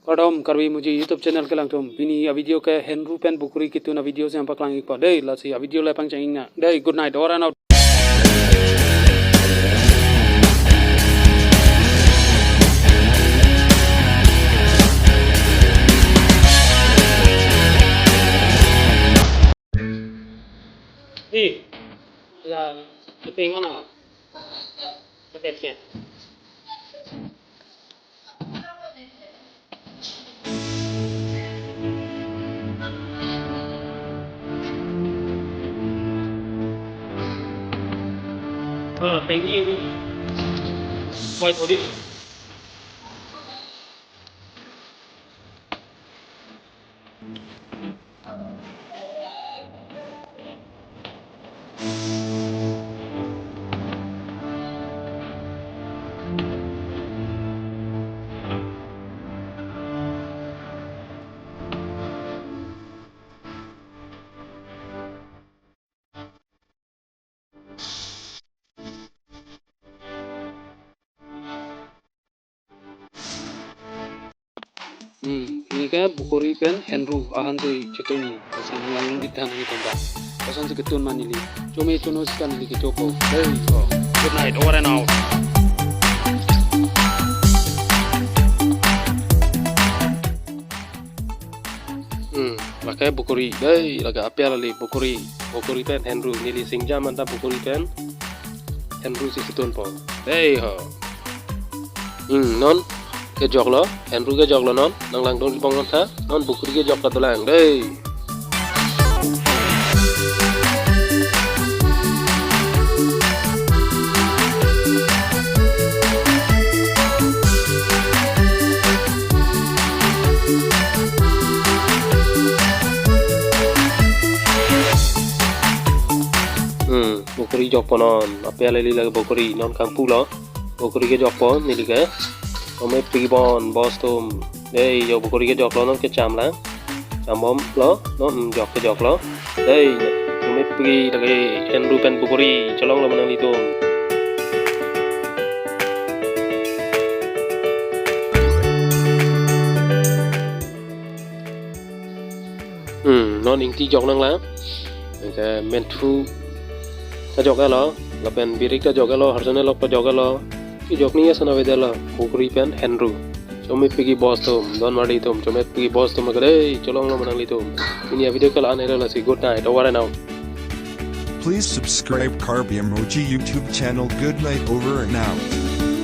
Kadom karbi emoji YouTube channel ke lang tum bini a video ke Henru pen Bokuri ketun a video se ampak lang ikpa dei la si a video lepang changina dei good night over and out. Đi là cái tiền ngon nào cái đẹp kìa tiền gì đi quay thổi đi ini kan Bokuri kan Henru ahan tu ketun pasal yang di tanah itu dah pasal tu ketun mana ni cuma itu nuskan ni kita kau good night over and out. Lakai Bokuri dai laga apa lagi Bokuri pen Henru nili singjam mantap Bokuri pen Henru si ketun po dai ho non ke jok lo Henru ke jok lo non nang lang dong pong non tha non Bokuri ke jok ka lang dei Bokuri jok po non apa lagi lagi Bokuri non kang pu lo Bokuri ke jok po nili ke Ome pergi bon bos tum dei yo Bokuri ke jok lo non ke cham la cham bom lo non jok ke jok lo dei ome pergi lagi Henru pen Bokuri cholong lo menang itu non ingti jok nang la ke mentu ta jok lo la pen birik ta jok lo harsane lo pa jok lo ki jok ni asana vedela Bokuri pen Henru chome pigi boss tum don mari tum chome pigi boss tum agade cholong lo manang litum ini video kala anera la si good night over and out. Please subscribe KARBI Emoji YouTube channel. Good night over and out.